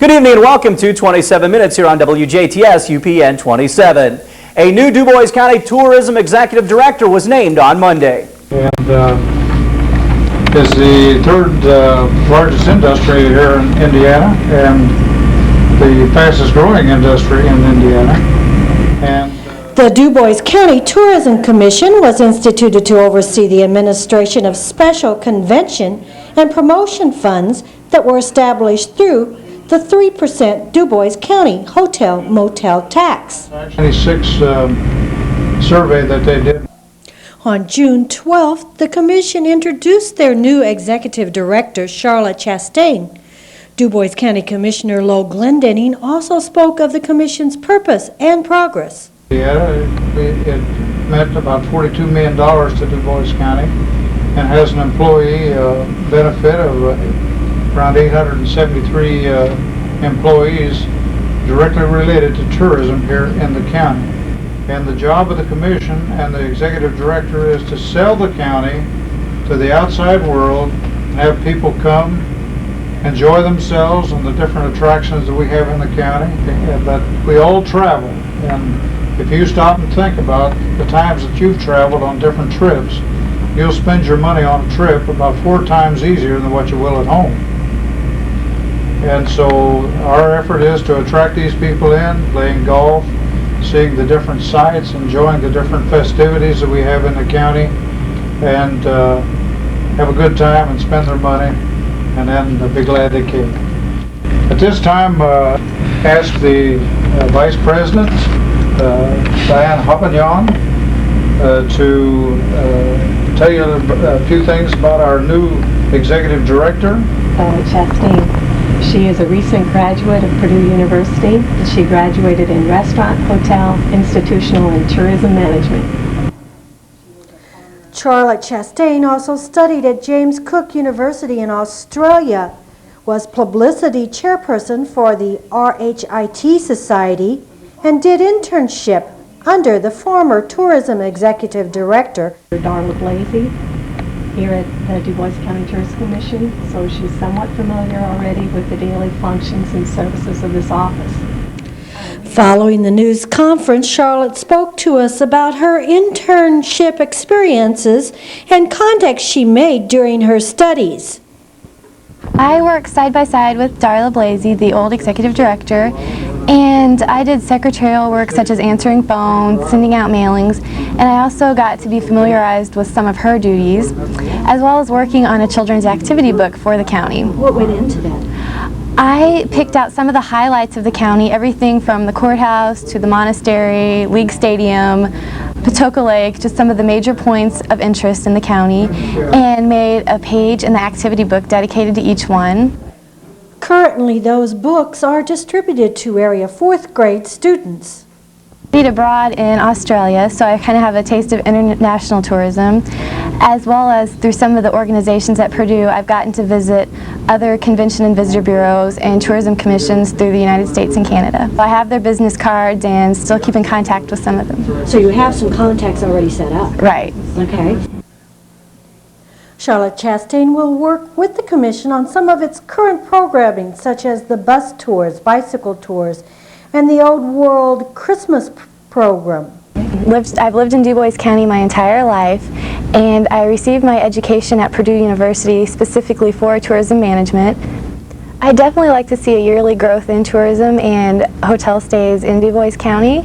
Good evening and welcome to 27 Minutes here on WJTS UPN 27. A new Dubois County Tourism Executive Director was named on Monday. And is the third largest industry here in Indiana and the fastest growing industry in Indiana. And the Dubois County Tourism Commission was instituted to oversee the administration of special convention and promotion funds that were established through the 3% Dubois County Hotel Motel tax. Actually, 6 survey that they did. On June 12th, the commission introduced their new executive director, Charlotte Chastain. Dubois County Commissioner Lo Glendenning also spoke of the commission's purpose and progress. Yeah, it meant about $42 million to Dubois County and has an employee benefit of around 873 employees directly related to tourism here in the county. And the job of the commission and the executive director is to sell the county to the outside world and have people come enjoy themselves and the different attractions that we have in the county. But we all travel, and if you stop and think about the times that you've traveled on different trips, you'll spend your money on a trip about 4 times easier than what you will at home. And so our effort is to attract these people in, playing golf, seeing the different sights, enjoying the different festivities that we have in the county, and have a good time and spend their money, and then be glad they came. At this time, ask the Vice President, Diane Hoppignon, to tell you a few things about our new Executive Director. Chastain. She is a recent graduate of Purdue University. She graduated in restaurant, hotel, institutional, and tourism management. Charlotte Chastain also studied at James Cook University in Australia, was publicity chairperson for the RHIT Society, and did internship under the former tourism executive director, Darla Blasey, here at the Dubois County Tourist Commission, so she's somewhat familiar already with the daily functions and services of this office. Following the news conference, Charlotte spoke to us about her internship experiences and contacts she made during her studies. I work side by side with Darla Blasey, the old executive director, and I did secretarial work such as answering phones, sending out mailings, and I also got to be familiarized with some of her duties, as well as working on a children's activity book for the county. What went into that? I picked out some of the highlights of the county, everything from the courthouse to the monastery, League Stadium, Patoka Lake, just some of the major points of interest in the county, and made a page in the activity book dedicated to each one. Currently, those books are distributed to area 4th grade students. I studied abroad in Australia, so I kind of have a taste of international tourism, as well as through some of the organizations at Purdue, I've gotten to visit other convention and visitor bureaus and tourism commissions through the United States and Canada. I have their business cards and still keep in contact with some of them. So you have some contacts already set up? Right. Okay. Charlotte Chastain will work with the commission on some of its current programming, such as the bus tours, bicycle tours, and the Old World Christmas program. I've lived in Dubois County my entire life, and I received my education at Purdue University specifically for tourism management. I definitely like to see a yearly growth in tourism and hotel stays in Dubois County,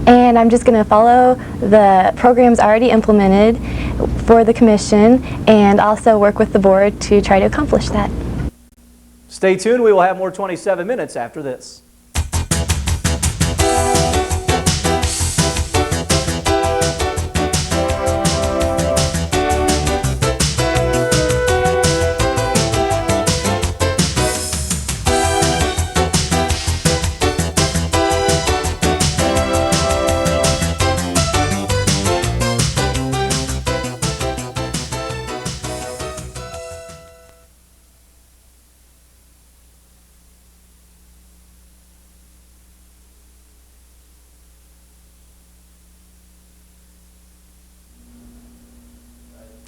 and I'm just going to follow the programs already implemented for the commission and also work with the board to try to accomplish that. Stay tuned. We will have more 27 Minutes after this.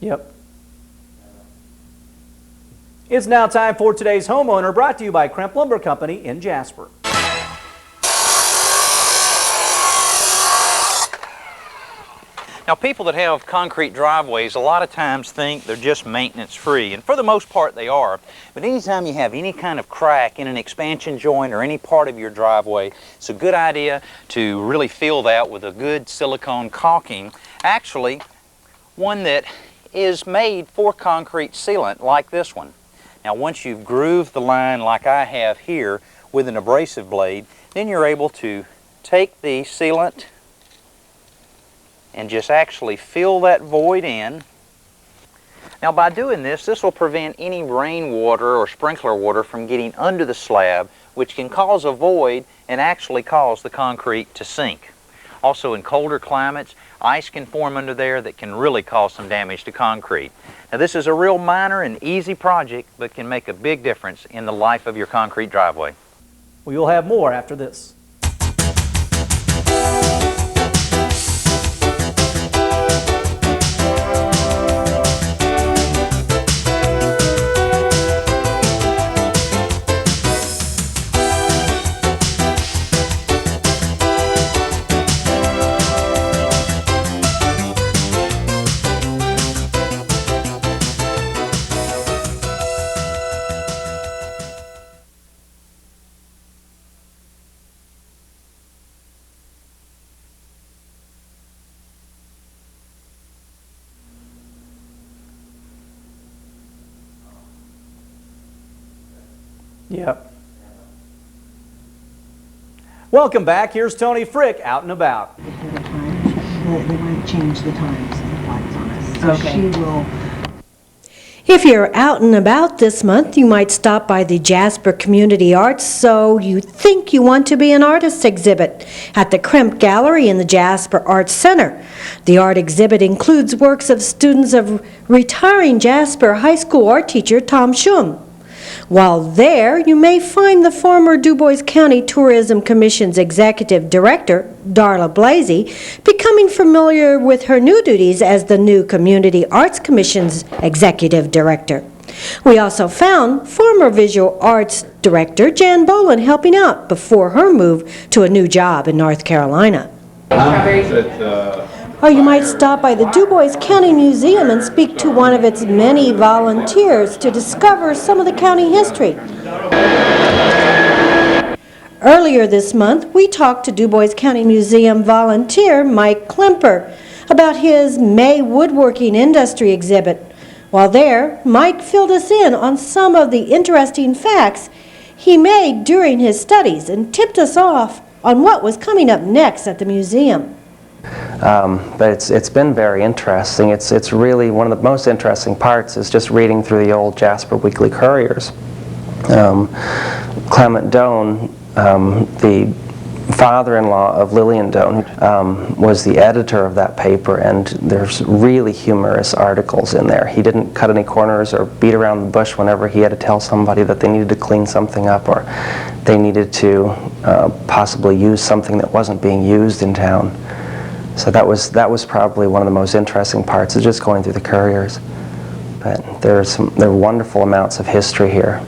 Yep. It's now time for today's Homeowner, brought to you by Krempp Lumber Company in Jasper. Now, people that have concrete driveways a lot of times think they're just maintenance free, and for the most part they are. But anytime you have any kind of crack in an expansion joint or any part of your driveway, it's a good idea to really fill that with a good silicone caulking. Actually, one that is made for concrete sealant like this one. Now, once you've grooved the line like I have here with an abrasive blade, then you're able to take the sealant and just actually fill that void in. Now, by doing this, this will prevent any rainwater or sprinkler water from getting under the slab, which can cause a void and actually cause the concrete to sink. Also, in colder climates, ice can form under there that can really cause some damage to concrete. Now, this is a real minor and easy project, but can make a big difference in the life of your concrete driveway. We will have more after this. Yep. Welcome back. Here's Tony Frick out and about. They might change the times and the lights on us. So she will. If you're out and about this month, you might stop by the Jasper Community Arts So You Think You Want to Be an Artist exhibit at the Krempp Gallery in the Jasper Arts Center. The art exhibit includes works of students of retiring Jasper High School art teacher Tom Schum. While there, you may find the former Dubois County Tourism Commission's Executive Director, Darla Blasey, becoming familiar with her new duties as the new Community Arts Commission's Executive Director. We also found former Visual Arts Director Jan Bolin helping out before her move to a new job in North Carolina. Or you might stop by the Dubois County Museum and speak to one of its many volunteers to discover some of the county history. Earlier this month, we talked to Dubois County Museum volunteer Mike Klemper about his May woodworking industry exhibit. While there, Mike filled us in on some of the interesting facts he made during his studies and tipped us off on what was coming up next at the museum. But it's been very interesting. It's really one of the most interesting parts is just reading through the old Jasper Weekly Couriers. Clement Doan, the father-in-law of Lillian Doan, was the editor of that paper, and there's really humorous articles in there. He didn't cut any corners or beat around the bush whenever he had to tell somebody that they needed to clean something up or they needed to possibly use something that wasn't being used in town. So that was probably one of the most interesting parts, is just going through the couriers. But there are wonderful amounts of history here.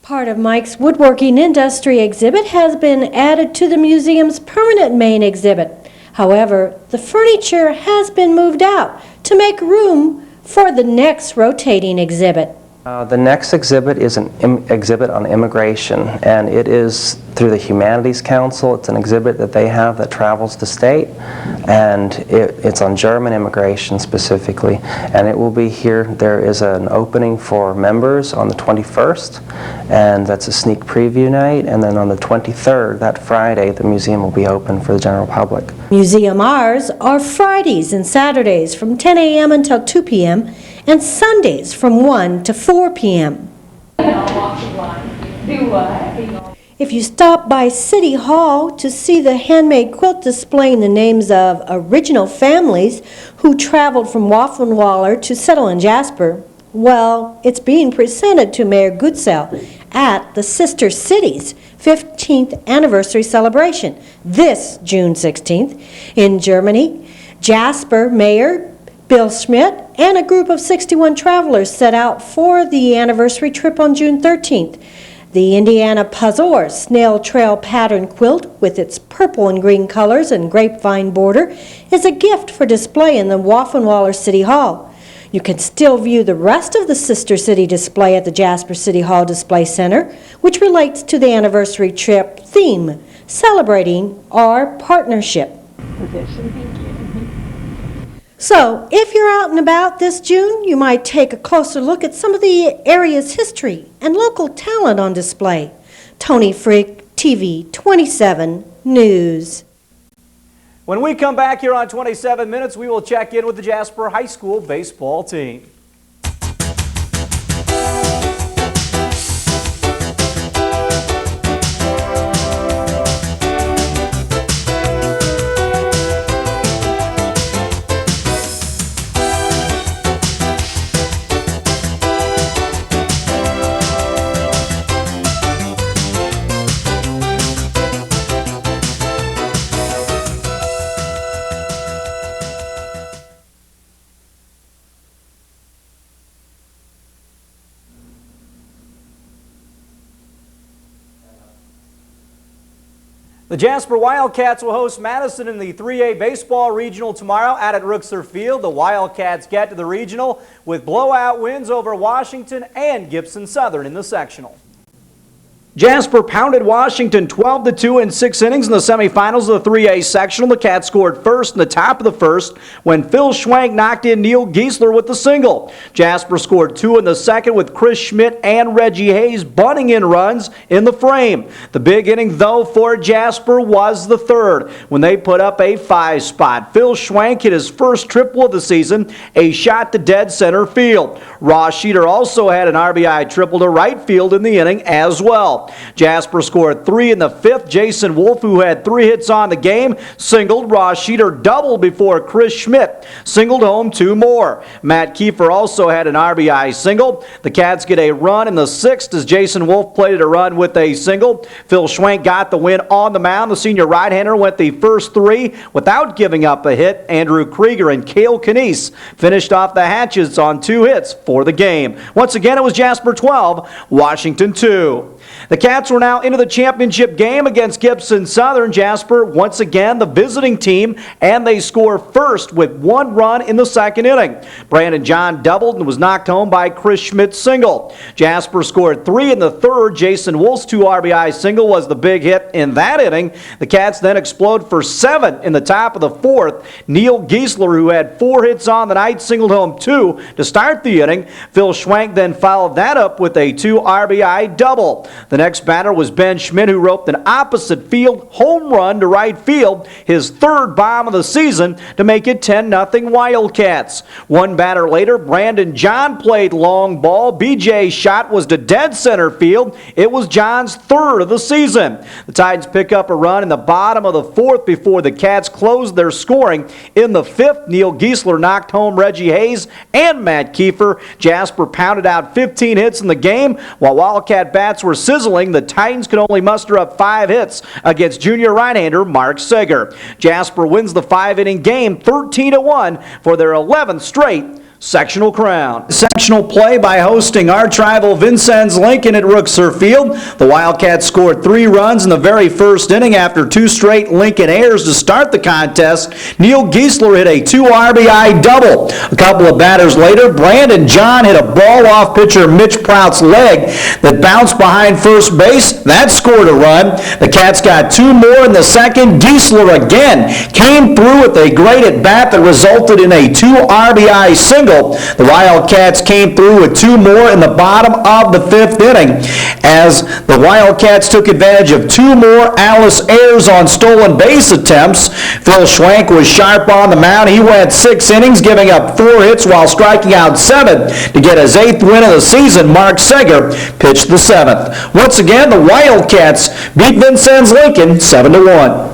Part of Mike's woodworking industry exhibit has been added to the museum's permanent main exhibit. However, the furniture has been moved out to make room for the next rotating exhibit. The next exhibit is an exhibit on immigration, and it is through the Humanities Council. It's an exhibit that they have that travels the state, and it's on German immigration specifically, and it will be here. There is an opening for members on the 21st, and that's a sneak preview night, and then on the 23rd, that Friday, the museum will be open for the general public. Museum hours are Fridays and Saturdays from 10 a.m. until 2 p.m. and Sundays from 1 to 4 p.m. If you stop by City Hall to see the handmade quilt displaying the names of original families who traveled from Waffenwaller to settle in Jasper, well, it's being presented to Mayor Gutgsell at the Sister Cities 15th anniversary celebration this June 16th in Germany. Jasper Mayor Bill Schmidt and a group of 61 travelers set out for the anniversary trip on June 13th. The Indiana Pazor snail trail pattern quilt with its purple and green colors and grapevine border is a gift for display in the Waffenwaller City Hall. You can still view the rest of the Sister City display at the Jasper City Hall Display Center, which relates to the anniversary trip theme, celebrating our partnership. So, if you're out and about this June, you might take a closer look at some of the area's history and local talent on display. Tony Freak, TV 27 News. When we come back here on 27 Minutes, we will check in with the Jasper High School baseball team. The Jasper Wildcats will host Madison in the 3A Baseball Regional tomorrow out at Rookser Field. The Wildcats get to the regional with blowout wins over Washington and Gibson Southern in the sectional. Jasper pounded Washington 12-2 in 6 innings in the semifinals of the 3A sectional. The Cats scored first in the top of the first when Phil Schwank knocked in Neil Giesler with the single. Jasper scored 2 in the second with Chris Schmidt and Reggie Hayes bunting in runs in the frame. The big inning, though, for Jasper was the third when they put up a 5-spot. Phil Schwank hit his first triple of the season, a shot to dead center field. Ross Sheeter also had an RBI triple to right field in the inning as well. Jasper scored 3 in the 5th. Jason Wolf, who had 3 hits on the game, singled. Ross Sheeter doubled before Chris Schmidt singled home 2 more. Matt Kiefer also had an RBI single. The Cats get a run in the 6th as Jason Wolf plated a run with a single. Phil Schwank got the win on the mound. The senior right-hander went the first 3 without giving up a hit. Andrew Krieger and Cale Canese finished off the hatches on 2 hits for the game. Once again, it was Jasper 12, Washington 2. The Cats were now into the championship game against Gibson Southern. Jasper, once again, the visiting team, and they score first with 1 run in the 2nd inning. Brandon John doubled and was knocked home by Chris Schmidt's single. Jasper scored 3 in the 3rd. Jason Wolf's 2 RBI single was the big hit in that inning. The Cats then explode for 7 in the top of the 4th. Neil Giesler, who had 4 hits on the night, singled home 2 to start the inning. Phil Schwank then followed that up with a 2 RBI double. The next batter was Ben Schmidt, who roped an opposite field home run to right field, his 3rd bomb of the season, to make it 10-0 Wildcats. 1 batter later, Brandon John played long ball. BJ's shot was to dead center field. It was John's 3rd of the season. The Titans pick up a run in the bottom of the 4th before the Cats closed their scoring. In the 5th, Neil Giesler knocked home Reggie Hayes and Matt Kiefer. Jasper pounded out 15 hits in the game. While Wildcat bats were sizzling, the Titans could only muster up 5 hits against junior right-hander Mark Seger. Jasper wins the 5-inning game 13-1 for their 11th straight sectional crown. Sectional play by hosting arch rival Vincennes Lincoln at Rookser Field. The Wildcats scored 3 runs in the very first inning after 2 straight Lincoln airs to start the contest. Neil Giesler hit a 2 RBI double. A couple of batters later, Brandon John hit a ball off pitcher Mitch Prout's leg that bounced behind first base. That scored a run. The Cats got 2 more in the 2nd. Giesler again came through with a great at-bat that resulted in a 2 RBI single. The Wildcats came through with 2 more in the bottom of the 5th inning as the Wildcats took advantage of 2 more Alice errors on stolen base attempts. Phil Schwank was sharp on the mound. He went 6 innings, giving up 4 hits while striking out 7 to get his 8th win of the season. Mark Seger pitched the 7th. Once again, the Wildcats beat Vincennes Lincoln 7-1.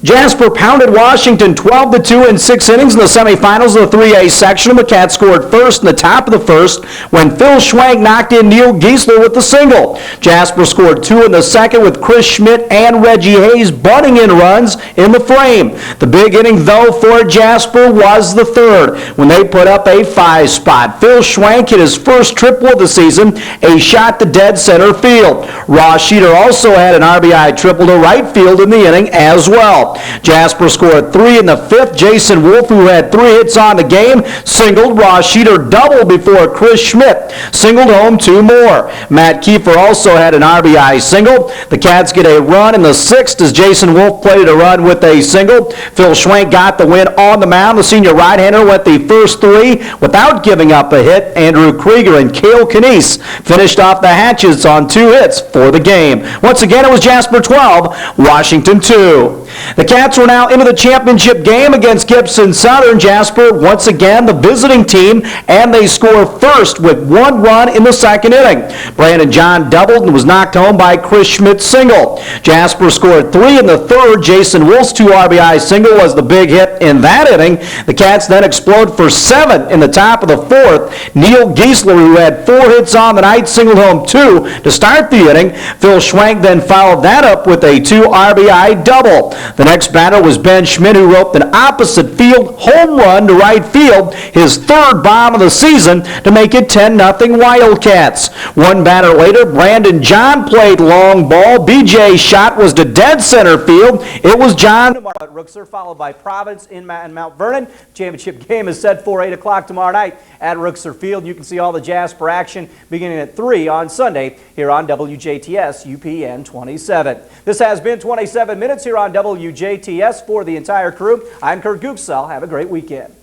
Jasper pounded Washington 12-2 in 6 innings in the semifinals of the 3A sectional. The Cats scored first in the top of the first when Phil Schwank knocked in Neil Giesler with the single. Jasper scored 2 in the second with Chris Schmidt and Reggie Hayes butting in runs in the frame. The big inning, though, for Jasper was the third when they put up a 5-spot. Phil Schwank hit his first triple of the season, a shot to dead center field. Ross Sheeter also had an RBI triple to right field in the inning as well. Jasper scored 3 in the 5th. Jason Wolf, who had 3 hits on the game, singled. Ross Sheeter doubled before Chris Schmidt singled home 2 more. Matt Kiefer also had an RBI single. The Cats get a run in the 6th as Jason Wolf played a run with a single. Phil Schwank got the win on the mound. The senior right-hander went the first 3 without giving up a hit. Andrew Krieger and Cale Canese finished off the hatches on 2 hits for the game. Once again, it was Jasper 12, Washington 2. The Cats were now into the championship game against Gibson Southern. Jasper, once again, the visiting team, and they score first with 1 run in the 2nd inning. Brandon John doubled and was knocked home by Chris Schmidt's single. Jasper scored 3 in the 3rd. Jason Wolf's 2 RBI single was the big hit in that inning. The Cats then explode for 7 in the top of the 4th. Neil Giesler, who had 4 hits on the night, singled home 2 to start the inning. Phil Schwank then followed that up with a 2 RBI double. The next batter was Ben Schmidt, who roped an opposite field home run to right field, his 3rd bomb of the season, to make it 10-0 Wildcats. 1 batter later, Brandon John played long ball. BJ's shot was to dead center field. It was John at Rooksor, followed by Providence in Mount Vernon. Championship game is set for 8 o'clock tomorrow night at Rooksor Field. You can see all the Jasper action beginning at 3 on Sunday here on WJTS UPN 27. This has been 27 Minutes here on WJTS. For the entire crew, I'm Kurt Gutgsell. Have a great weekend.